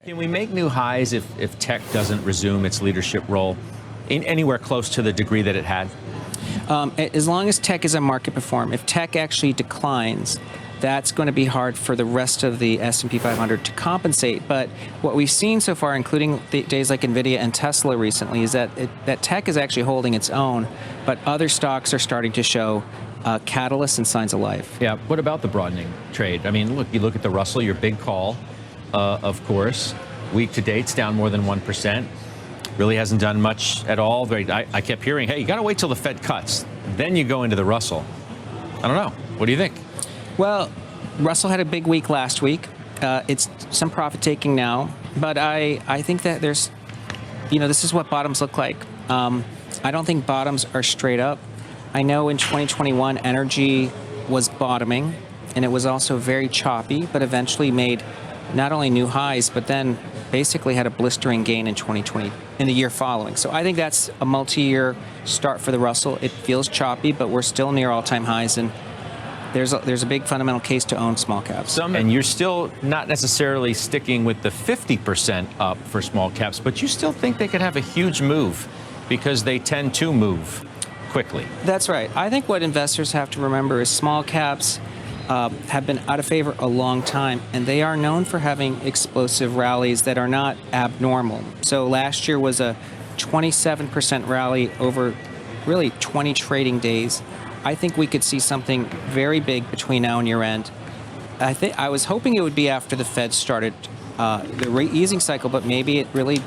Can we make new highs if tech doesn't resume its leadership role in anywhere close to the degree that it had? As long as tech is a market perform, if tech actually declines, that's going to be hard for the rest of the S&P 500 to compensate. But what we've seen so far, including days like Nvidia and Tesla recently, is that that tech is actually holding its own, but other stocks are starting to show catalysts and signs of life. Yeah. What about the broadening trade? I mean, look, you look at the Russell, your big call, of course. Week to date's down more than 1%. Really hasn't done much at all. I kept hearing, hey, you got to wait till the Fed cuts. Then you go into the Russell. I don't know. What do you think? Well, Russell had a big week last week. It's some profit taking now, but I think that there's, this is what bottoms look like. I don't think bottoms are straight up. I know in 2021, energy was bottoming, and it was also very choppy, but eventually made not only new highs, but then basically had a blistering gain in 2020, in the year following. So I think that's a multi-year start for the Russell. It feels choppy, but we're still near all-time highs, and there's a big fundamental case to own small caps. And you're still not necessarily sticking with the 50% up for small caps, but you still think they could have a huge move because they tend to move quickly. That's right. I think what investors have to remember is small caps have been out of favor a long time, and they are known for having explosive rallies that are not abnormal. So last year was a 27% rally over really 20 trading days. I think we could see something very big between now and year end. I was hoping it would be after the Fed started the rate easing cycle, but maybe it really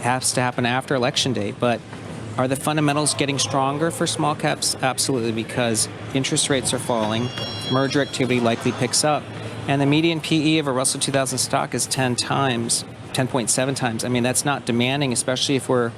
has to happen after election day. But are the fundamentals getting stronger for small caps? Absolutely, because interest rates are falling, merger activity likely picks up, and the median PE of a Russell 2000 stock is 10 times, 10.7 times. I mean, that's not demanding, especially if we're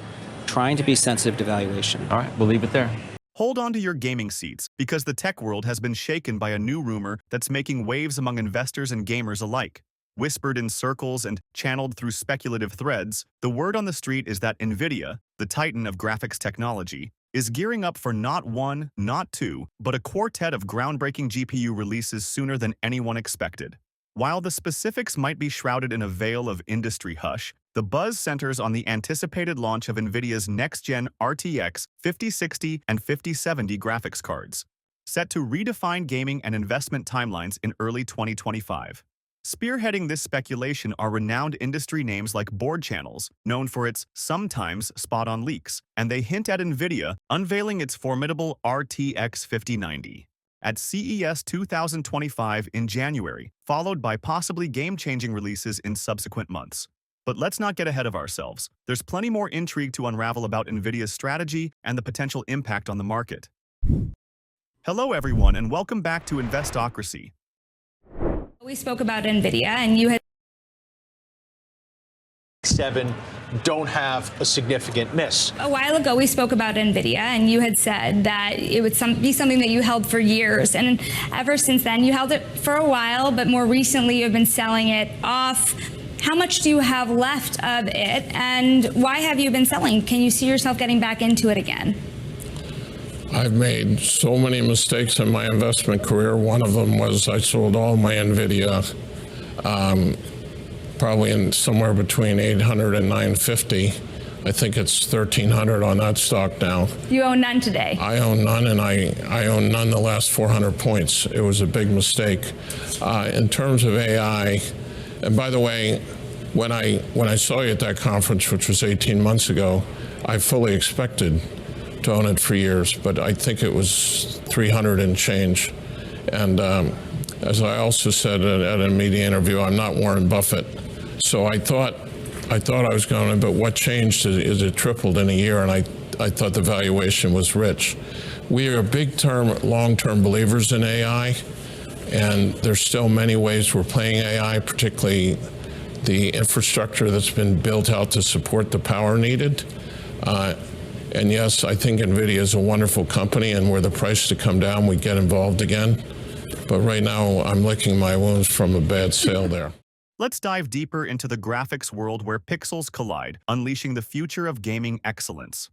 trying to be sensitive to valuation. All right, we'll leave it there. Hold on to your gaming seats, because the tech world has been shaken by a new rumor that's making waves among investors and gamers alike. Whispered in circles and channeled through speculative threads, the word on the street is that Nvidia, the titan of graphics technology, is gearing up for not one, not two, but a quartet of groundbreaking GPU releases sooner than anyone expected. While the specifics might be shrouded in a veil of industry hush, the buzz centers on the anticipated launch of Nvidia's next-gen RTX 5060 and 5070 graphics cards, set to redefine gaming and investment timelines in early 2025. Spearheading this speculation are renowned industry names like Board Channels, known for its sometimes spot-on leaks, and they hint at Nvidia unveiling its formidable RTX 5090 at CES 2025 in January, followed by possibly game-changing releases in subsequent months. But let's not get ahead of ourselves. There's plenty more intrigue to unravel about Nvidia's strategy and the potential impact on the market. Hello everyone, and welcome back to Investocracy. We spoke about Nvidia, and you had 7 don't have a significant miss. a while ago we spoke about Nvidia, and you had said that it would be something that you held for years, and ever since then you held it for a while, but more recently you've been selling it off. How much do you have left of it, and why have you been selling? Can you see yourself getting back into it again? I've made so many mistakes in my investment career. One of them was I sold all my Nvidia, probably in somewhere between 800 and 950. I think it's 1,300 on that stock now. You own none today? I own none, and I own none the last 400 points. It was a big mistake. In terms of AI, and by the way, when I saw you at that conference, which was 18 months ago, I fully expected to own it for years, but I think it was 300 and change. And as I also said at a media interview, I'm not Warren Buffett. So I thought I was going to, but what changed is it tripled in a year, and I thought the valuation was rich. We are big long-term believers in AI, and there's still many ways we're playing AI, particularly the infrastructure that's been built out to support the power needed. And yes, I think Nvidia is a wonderful company, and were the price to come down, we'd get involved again. But right now, I'm licking my wounds from a bad sale there. Let's dive deeper into the graphics world where pixels collide, unleashing the future of gaming excellence.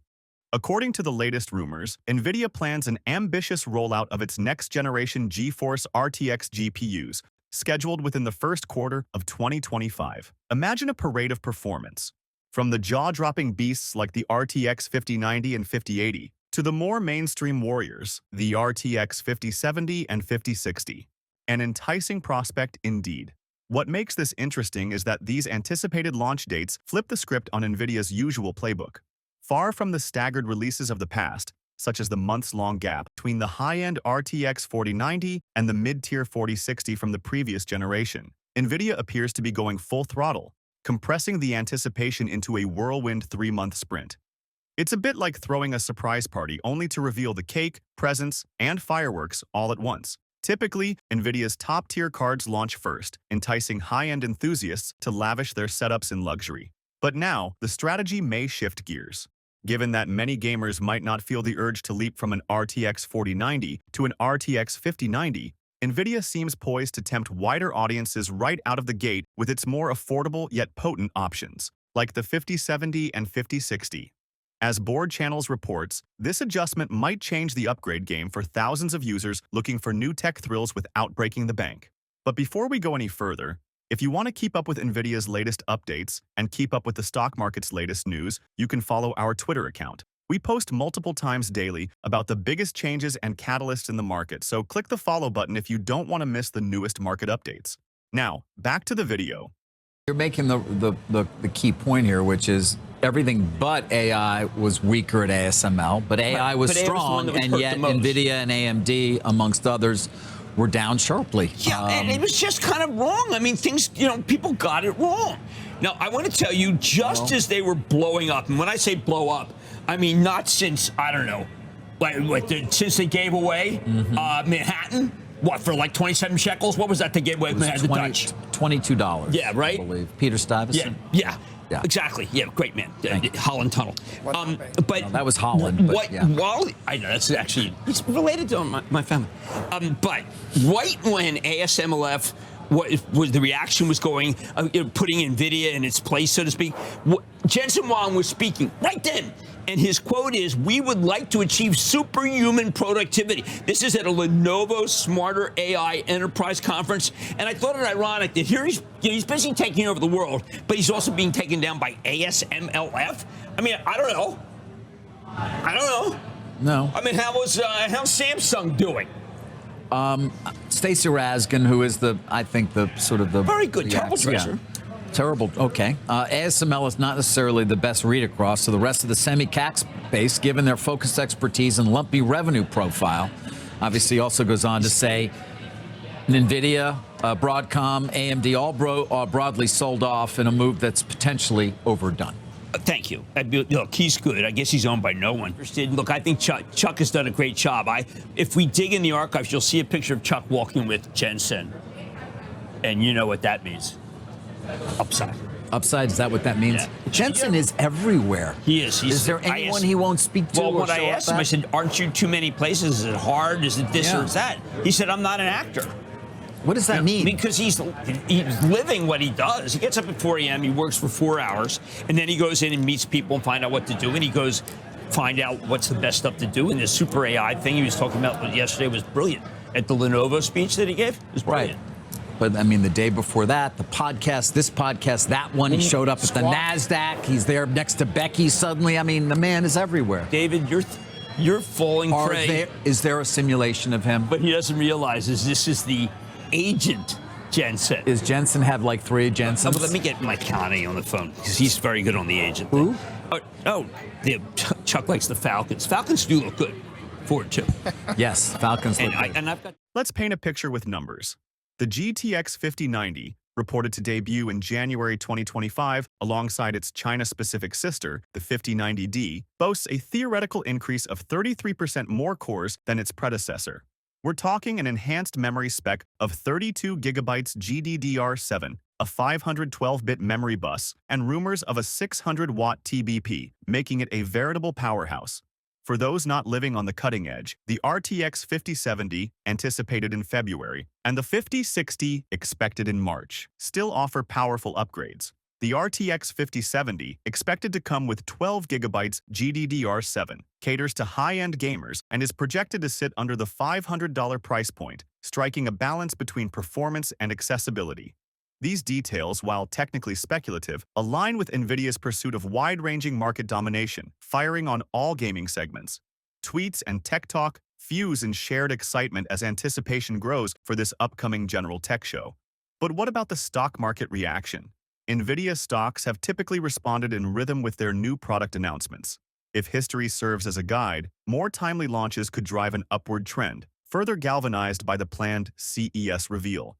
According to the latest rumors, Nvidia plans an ambitious rollout of its next-generation GeForce RTX GPUs, scheduled within the first quarter of 2025. Imagine a parade of performance. From the jaw-dropping beasts like the RTX 5090 and 5080 to the more mainstream warriors, the RTX 5070 and 5060. An enticing prospect indeed. What makes this interesting is that these anticipated launch dates flip the script on Nvidia's usual playbook. Far from the staggered releases of the past, such as the months-long gap between the high-end RTX 4090 and the mid-tier 4060 from the previous generation, Nvidia appears to be going full throttle, compressing the anticipation into a whirlwind 3-month sprint. It's a bit like throwing a surprise party only to reveal the cake, presents, and fireworks all at once. Typically, Nvidia's top-tier cards launch first, enticing high-end enthusiasts to lavish their setups in luxury. But now, the strategy may shift gears. Given that many gamers might not feel the urge to leap from an RTX 4090 to an RTX 5090, Nvidia seems poised to tempt wider audiences right out of the gate with its more affordable yet potent options, like the 5070 and 5060. As Board Channels reports, this adjustment might change the upgrade game for thousands of users looking for new tech thrills without breaking the bank. But before we go any further, if you want to keep up with Nvidia's latest updates and keep up with the stock market's latest news, you can follow our Twitter account. We post multiple times daily about the biggest changes and catalysts in the market, so click the follow button if you don't want to miss the newest market updates. Now, back to the video. You're making the key point here, which is everything but AI was weaker at ASML, but AI was strong, and yet Nvidia and AMD, amongst others, were down sharply. Yeah, and it was just kind of wrong. I mean, things, people got it wrong. Now, I want to tell you, just as they were blowing up, and when I say blow up, I mean not since, I don't know, since they gave away Manhattan. What, for like 27 shekels? What was that they gave away? $22. Yeah, right? I believe. Peter Stuyvesant? Yeah, exactly. Yeah, great man. Holland Tunnel. But that was Holland. But I know, that's actually, it's related to my family. But right when ASMLF, the reaction was going, putting NVIDIA in its place, so to speak, Jensen Huang was speaking right then. And his quote is, "We would like to achieve superhuman productivity." This is at a Lenovo Smarter AI Enterprise Conference. And I thought it ironic that here he's busy taking over the world, but he's also being taken down by ASMLF. I mean, I don't know. No. I mean, how's Samsung doing? Stacy Raskin, who is I think the very good, terrible dresser. Yeah. Terrible. Okay. ASML is not necessarily the best read across to the rest of the semi-cap space, given their focused expertise and lumpy revenue profile. Obviously, also goes on to say NVIDIA, Broadcom, AMD all broadly sold off in a move that's potentially overdone. Thank you. Look, he's good. I guess he's owned by no one. Look, I think Chuck has done a great job. If we dig in the archives, you'll see a picture of Chuck walking with Jensen. And you know what that means. Upside. Upside, is that what that means? Yeah. Jensen is everywhere. He is. Is there anyone he won't speak to? Well, when I asked him, I said, aren't you too many places? Is it hard? Is it this or is that? He said, I'm not an actor. What does that mean? Because he's living what he does. He gets up at 4 a.m., he works for 4 hours, and then he goes in and meets people and find out what to do, and he goes find out what's the best stuff to do. And this super AI thing he was talking about yesterday was brilliant. At the Lenovo speech that he gave, it was brilliant. Right. But, I mean, the day before that, the podcast, this podcast, that one, he showed up at the NASDAQ. He's there next to Becky suddenly. I mean, the man is everywhere. David, you're falling prey. Is there a simulation of him? But he doesn't realize this is the agent Jensen. Does Jensen have like 3 Jensens? Let me get Mike Cathie on the phone, because he's very good on the agent Who? thing. Chuck likes the Falcons. Falcons do look good. Ford, too. Yes, Falcons look good. And I've got... Let's paint a picture with numbers. The GTX 5090, reported to debut in January 2025 alongside its China-specific sister, the 5090D, boasts a theoretical increase of 33% more cores than its predecessor. We're talking an enhanced memory spec of 32 gigabytes GDDR7, a 512-bit memory bus, and rumors of a 600-watt TBP, making it a veritable powerhouse. For those not living on the cutting edge, the RTX 5070, anticipated in February, and the 5060, expected in March, still offer powerful upgrades. The RTX 5070, expected to come with 12 GB GDDR7, caters to high-end gamers and is projected to sit under the $500 price point, striking a balance between performance and accessibility. These details, while technically speculative, align with Nvidia's pursuit of wide-ranging market domination, firing on all gaming segments. Tweets and tech talk fuse in shared excitement as anticipation grows for this upcoming general tech show. But what about the stock market reaction? Nvidia stocks have typically responded in rhythm with their new product announcements. If history serves as a guide, more timely launches could drive an upward trend, further galvanized by the planned CES reveal.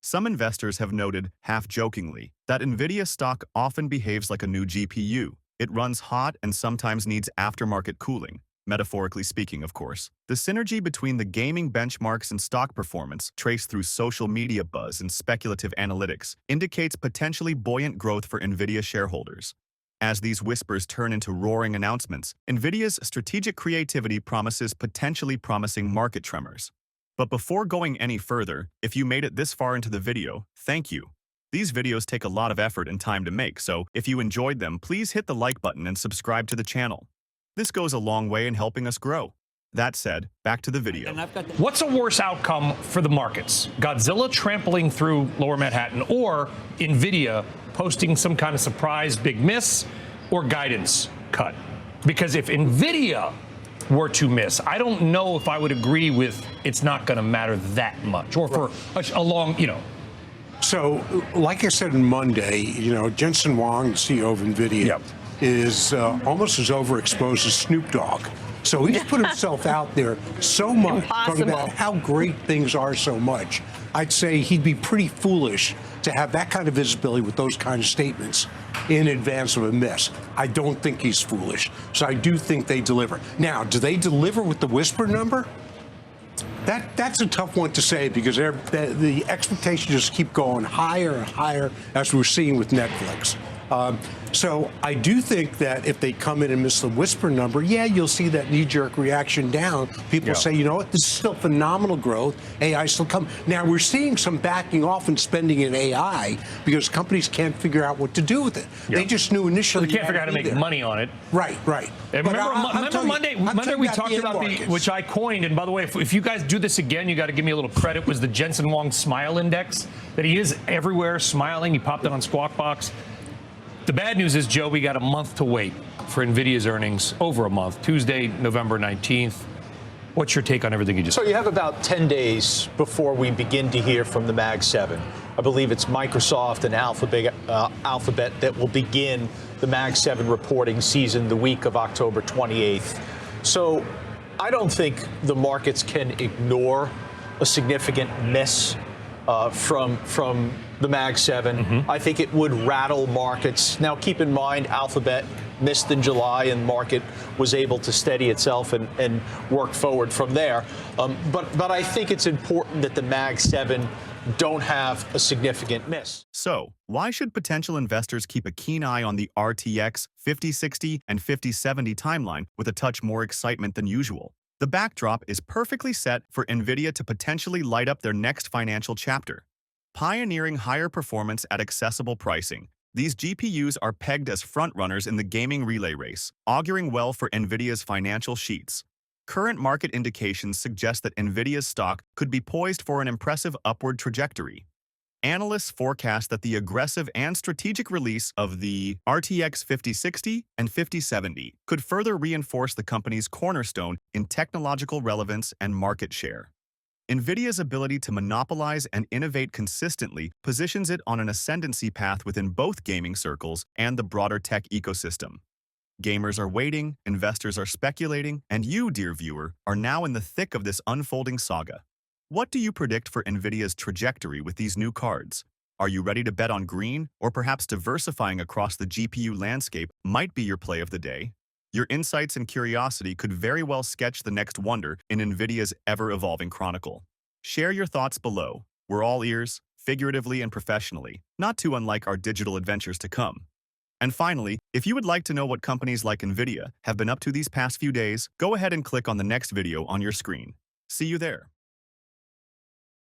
Some investors have noted, half-jokingly, that Nvidia stock often behaves like a new GPU. It runs hot and sometimes needs aftermarket cooling, metaphorically speaking, of course. The synergy between the gaming benchmarks and stock performance, traced through social media buzz and speculative analytics, indicates potentially buoyant growth for Nvidia shareholders. As these whispers turn into roaring announcements, Nvidia's strategic creativity promises potentially promising market tremors. But before going any further, if you made it this far into the video, thank you. These videos take a lot of effort and time to make, so if you enjoyed them, please hit the like button and subscribe to the channel. This goes a long way in helping us grow. That said, back to the video. What's a worse outcome for the markets? Godzilla trampling through Lower Manhattan, or Nvidia posting some kind of surprise big miss or guidance cut? Because if Nvidia were to miss, I don't know if I would agree with it's not going to matter that much, or for a long, So, like I said on Monday, Jensen Huang, the CEO of NVIDIA, is almost as overexposed as Snoop Dogg. So he's put himself out there so much, talking about how great things are so much. I'd say he'd be pretty foolish to have that kind of visibility with those kind of statements in advance of a miss. I don't think he's foolish. So I do think they deliver. Now, do they deliver with the whisper number? That's a tough one to say, because the expectations just keep going higher and higher, as we're seeing with Netflix. So I do think that if they come in and miss the whisper number, yeah, you'll see that knee-jerk reaction down. People say, you know what, this is still phenomenal growth. AI still come. Now, we're seeing some backing off and spending in AI because companies can't figure out what to do with it. They just knew initially. They can't figure out how to make money on it. Right. Remember Monday we talked about which I coined, and by the way, if you guys do this again, you got to give me a little credit, was the Jensen Huang Smile Index, that he is everywhere smiling. He popped it on Squawk Box. The bad news is, Joe, we got a month to wait for NVIDIA's earnings, over a month, Tuesday, November 19th. What's your take on everything you just said? So you have about 10 days before we begin to hear from the Mag 7. I believe it's Microsoft and Alphabet that will begin the Mag 7 reporting season the week of October 28th. So I don't think the markets can ignore a significant miss from the Mag 7. I think it would rattle markets. Now, keep in mind, Alphabet missed in July, and market was able to steady itself and work forward from there. But I think it's important that the Mag 7 don't have a significant miss. So, why should potential investors keep a keen eye on the RTX 5060 and 5070 timeline with a touch more excitement than usual? The backdrop is perfectly set for Nvidia to potentially light up their next financial chapter. Pioneering higher performance at accessible pricing, these GPUs are pegged as frontrunners in the gaming relay race, auguring well for Nvidia's financial sheets. Current market indications suggest that Nvidia's stock could be poised for an impressive upward trajectory. Analysts forecast that the aggressive and strategic release of the RTX 5060 and 5070 could further reinforce the company's cornerstone in technological relevance and market share. Nvidia's ability to monopolize and innovate consistently positions it on an ascendancy path within both gaming circles and the broader tech ecosystem. Gamers are waiting, investors are speculating, and you, dear viewer, are now in the thick of this unfolding saga. What do you predict for Nvidia's trajectory with these new cards? Are you ready to bet on green, or perhaps diversifying across the GPU landscape might be your play of the day? Your insights and curiosity could very well sketch the next wonder in Nvidia's ever-evolving chronicle. Share your thoughts below. We're all ears, figuratively and professionally, not too unlike our digital adventures to come. And finally, if you would like to know what companies like Nvidia have been up to these past few days, go ahead and click on the next video on your screen. See you there.